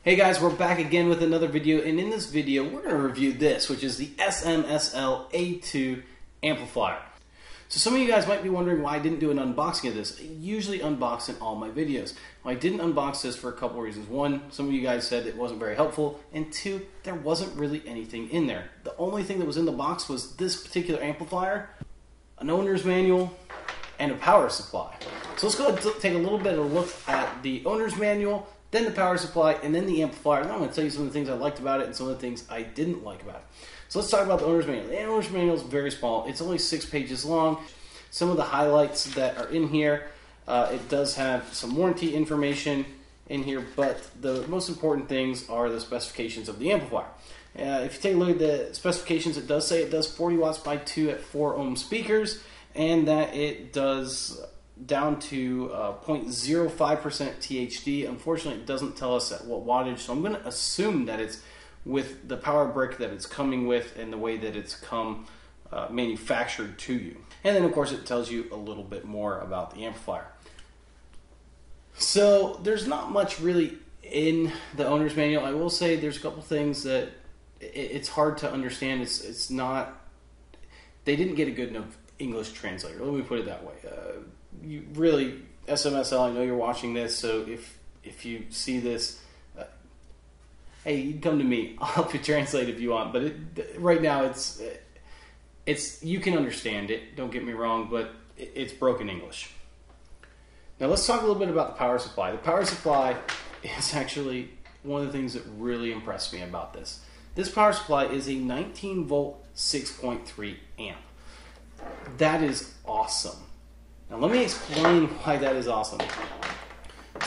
Hey guys, we're back again with another video, and in this video we're going to review this, which is the SMSL A2 amplifier. So some of you guys might be wondering why I didn't do an unboxing of this. I usually unbox in all my videos. Well, I didn't unbox this for a couple reasons. One, some of you guys said it wasn't very helpful, and two, there wasn't really anything in there. The only thing that was in the box was this particular amplifier, an owner's manual, and a power supply. So let's go ahead and take a little bit of a look at the owner's manual, then the power supply, and then the amplifier. And I'm going to tell you some of the things I liked about it and some of the things I didn't like about it. So let's talk about the owner's manual. The owner's manual is very small. It's only 6 pages long. Some of the highlights that are in here, it does have some warranty information in here, but the most important things are the specifications of the amplifier. If you take a look at the specifications, it does say it does 40 watts by 2 at 4 ohm speakers, and that it does down to 0.05% THD. Unfortunately, it doesn't tell us at what wattage, so I'm going to assume that it's with the power brick that it's coming with and the way that it's come manufactured to you. And then, of course, it tells you a little bit more about the amplifier. So there's not much really in the owner's manual. I will say there's a couple things that it's hard to understand. It's not, they didn't get a good enough English translator. Let me put it that way. You really, SMSL, I know you're watching this, so if you see this, hey, you can come to me. I'll help you translate if you want. But right now, it's you can understand it. Don't get me wrong, but it's broken English. Now let's talk a little bit about the power supply. The power supply is actually one of the things that really impressed me about this. This power supply is a 19 volt 6.3 amp. That is awesome. Now let me explain why that is awesome.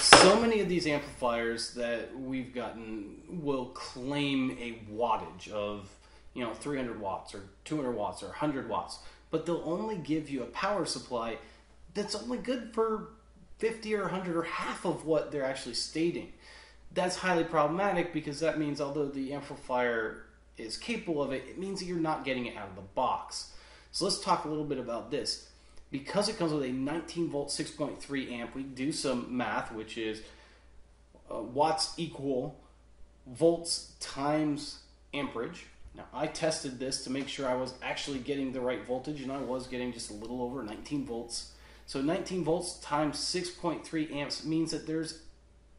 So many of these amplifiers that we've gotten will claim a wattage of 300 watts or 200 watts or 100 watts, but they'll only give you a power supply that's only good for 50 or 100 or half of what they're actually stating. That's highly problematic because that means although the amplifier is capable of it, it means that you're not getting it out of the box. So let's talk a little bit about this. Because it comes with a 19 volt 6.3 amp, we do some math, which is watts equal volts times amperage. Now, I tested this to make sure I was actually getting the right voltage, and I was getting just a little over 19 volts. So 19 volts times 6.3 amps means that there's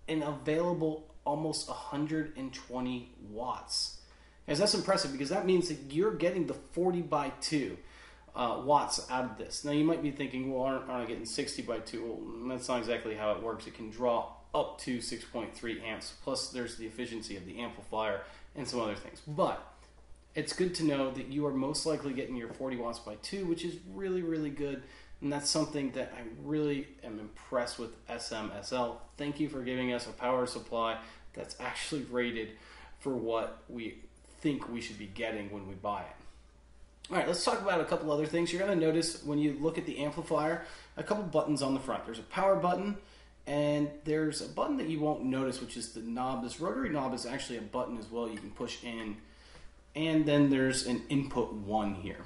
an available almost 120 watts. Guys, that's impressive because that means that you're getting the 40 by 2 watts out of this. Now you might be thinking, well, aren't I getting 60 by 2? Well, that's not exactly how it works. It can draw up to 6.3 amps, plus there's the efficiency of the amplifier and some other things. But it's good to know that you are most likely getting your 40 watts by 2, which is really, really good. And that's something that I really am impressed with SMSL. Thank you for giving us a power supply that's actually rated for what we think we should be getting when we buy it. All right, let's talk about a couple other things. You're going to notice when you look at the amplifier, a couple buttons on the front. There's a power button, and there's a button that you won't notice, which is the knob. This rotary knob is actually a button as well you can push in. And then there's an input 1 here.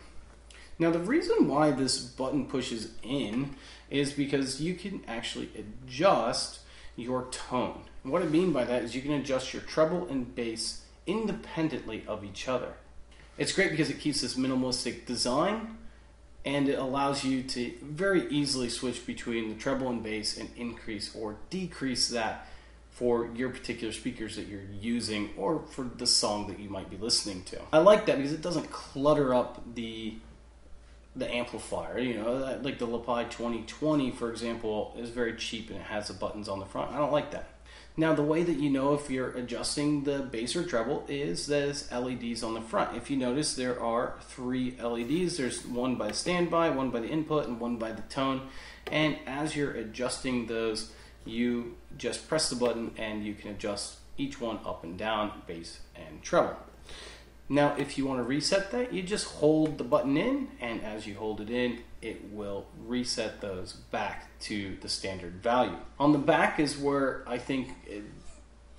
Now, the reason why this button pushes in is because you can actually adjust your tone. And what I mean by that is you can adjust your treble and bass independently of each other. It's great because it keeps this minimalistic design, and it allows you to very easily switch between the treble and bass and increase or decrease that for your particular speakers that you're using or for the song that you might be listening to. I like that because it doesn't clutter up the amplifier. Like the Lepi 2020, for example, is very cheap and it has the buttons on the front. I don't like that. Now, the way that you know if you're adjusting the bass or treble is there's LEDs on the front. If you notice, there are 3 LEDs. There's one by standby, one by the input, and one by the tone. And as you're adjusting those, you just press the button and you can adjust each one up and down, bass and treble. Now, if you want to reset that, you just hold the button in, and as you hold it in, it will reset those back to the standard value. On the back is where I think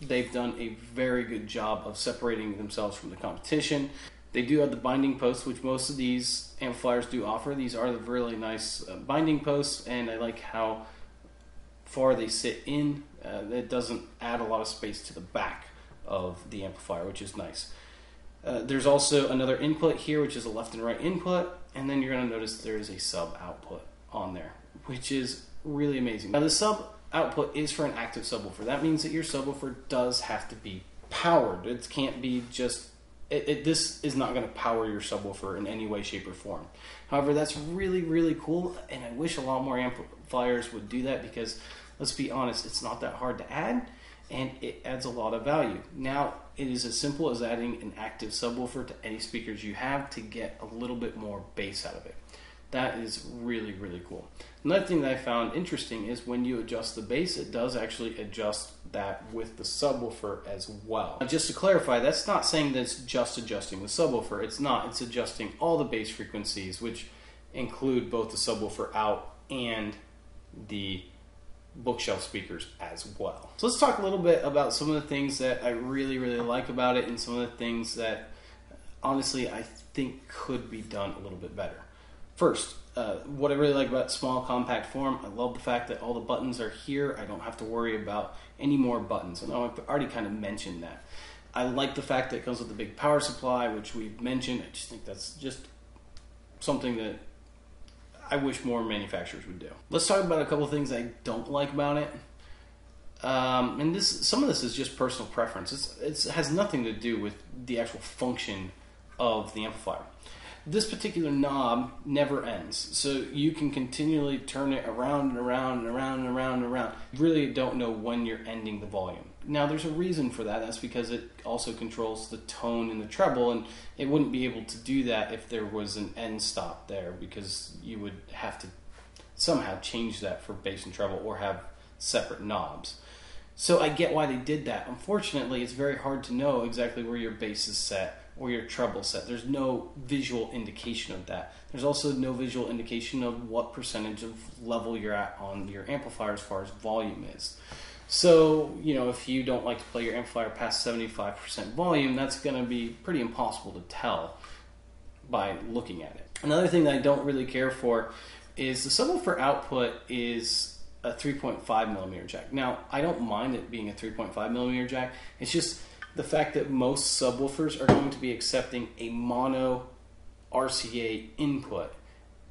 they've done a very good job of separating themselves from the competition. They do have the binding posts, which most of these amplifiers do offer. These are the really nice binding posts, and I like how far they sit in. It doesn't add a lot of space to the back. of the amplifier, which is nice. There's also another input here, which is a left and right input, and then you're going to notice there is a sub output on there, which is really amazing. Now the sub output is for an active subwoofer. That means that your subwoofer does have to be powered. It can't be just, this is not going to power your subwoofer in any way, shape, or form. However, that's really, really cool, and I wish a lot more amplifiers would do that because, let's be honest, it's not that hard to add, and it adds a lot of value. Now, it is as simple as adding an active subwoofer to any speakers you have to get a little bit more bass out of it. That is really, really cool. Another thing that I found interesting is when you adjust the bass, it does actually adjust that with the subwoofer as well. Now, just to clarify, that's not saying that it's just adjusting the subwoofer. It's not. It's adjusting all the bass frequencies, which include both the subwoofer out and the bookshelf speakers as well. So let's talk a little bit about some of the things that I really, really like about it and some of the things that honestly I think could be done a little bit better. First, what I really like about small compact form, I love the fact that all the buttons are here. I don't have to worry about any more buttons. And I've already kind of mentioned that. I like the fact that it comes with a big power supply, which we've mentioned. I just think that's just something that I wish more manufacturers would do. Let's talk about a couple of things I don't like about it. And some of this is just personal preference. It has nothing to do with the actual function of the amplifier. This particular knob never ends, so you can continually turn it around and around and around and around and around. You really don't know when you're ending the volume. Now, there's a reason for that. That's because it also controls the tone in the treble, and it wouldn't be able to do that if there was an end stop there, because you would have to somehow change that for bass and treble or have separate knobs. So I get why they did that. Unfortunately, it's very hard to know exactly where your bass is set or your treble set. There's no visual indication of that. There's also no visual indication of what percentage of level you're at on your amplifier as far as volume is. So, you know, if you don't like to play your amplifier past 75% volume, that's going to be pretty impossible to tell by looking at it. Another thing that I don't really care for is the subwoofer output is a 3.5 millimeter jack. Now, I don't mind it being a 3.5 millimeter jack. It's just the fact that most subwoofers are going to be accepting a mono RCA input,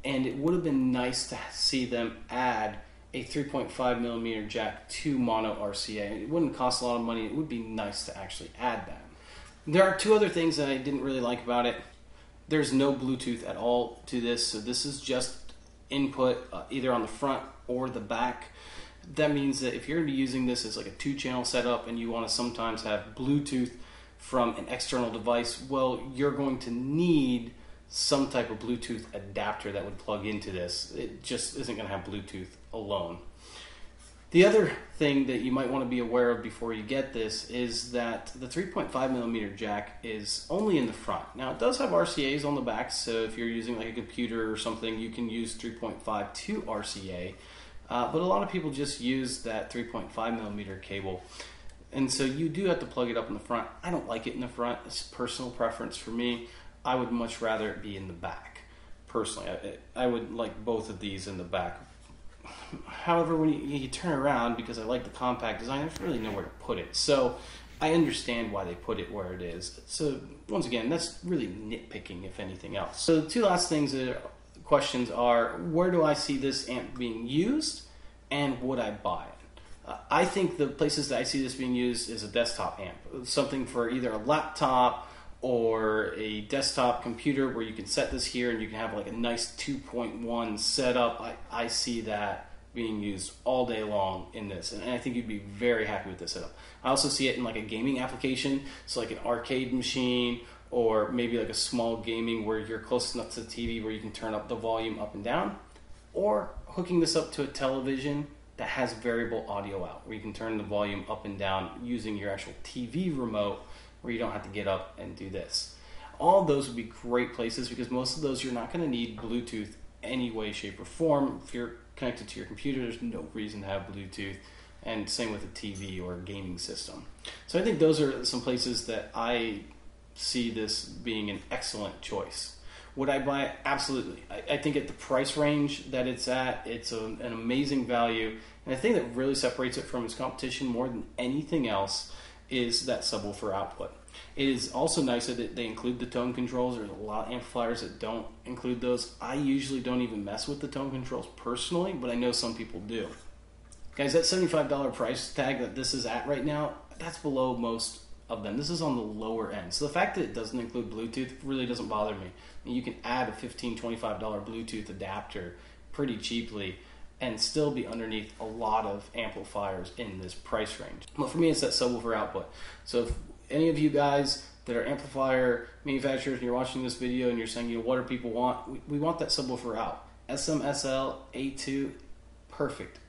and it would have been nice to see them add a 3.5 millimeter jack to mono RCA. It wouldn't cost a lot of money. It would be nice to actually add that. There are two other things that I didn't really like about it. There's no Bluetooth at all to this, so this is just input either on the front or the back. That means that if you're going to be using this as like a 2-channel setup and you want to sometimes have Bluetooth from an external device, well, you're going to need some type of Bluetooth adapter that would plug into this. It just isn't going to have Bluetooth alone. The other thing that you might want to be aware of before you get this is that the 3.5 millimeter jack is only in the front. Now, it does have RCAs on the back, so if you're using like a computer or something, you can use 3.5 to RCA. But a lot of people just use that 3.5 millimeter cable. And so you do have to plug it up in the front. I don't like it in the front. It's personal preference for me. I would much rather it be in the back. Personally, I would like both of these in the back. However, when you turn around, because I like the compact design, there's really nowhere to put it. So I understand why they put it where it is. So once again, that's really nitpicking, if anything else. So the two last questions are, where do I see this amp being used, and would I buy it? I think the places that I see this being used is a desktop amp, something for either a laptop or a desktop computer where you can set this here and you can have like a nice 2.1 setup. I see that being used all day long in this, and I think you'd be very happy with this setup. I also see it in like a gaming application, so like an arcade machine, or maybe like a small gaming where you're close enough to the TV where you can turn up the volume up and down, or hooking this up to a television that has variable audio out, where you can turn the volume up and down using your actual TV remote, where you don't have to get up and do this. All of those would be great places, because most of those you're not going to need Bluetooth any way, shape, or form. If you're connected to your computer, there's no reason to have Bluetooth, and same with a TV or a gaming system. So I think those are some places that I see this being an excellent choice. Would I buy it? Absolutely. I think at the price range that it's at, it's an amazing value. And the thing that really separates it from its competition more than anything else is that subwoofer output. It is also nice that they include the tone controls. There's a lot of amplifiers that don't include those. I usually don't even mess with the tone controls personally, but I know some people do. Guys, that $75 price tag that this is at right now, that's below most of them. This is on the lower end. So the fact that it doesn't include Bluetooth really doesn't bother me. I mean, you can add a $15, $25 Bluetooth adapter pretty cheaply and still be underneath a lot of amplifiers in this price range. Well, for me, it's that subwoofer output. So if any of you guys that are amplifier manufacturers and you're watching this video and you're saying, you know, what do people want? We want that subwoofer out. SMSL A2, perfect.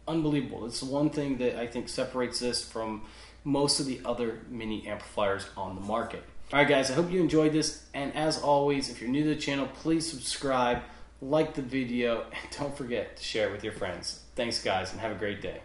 Unbelievable. It's the one thing that I think separates this from most of the other mini amplifiers on the market. Alright guys, I hope you enjoyed this, and as always, if you're new to the channel, please subscribe, like the video, and don't forget to share it with your friends. Thanks guys, and have a great day.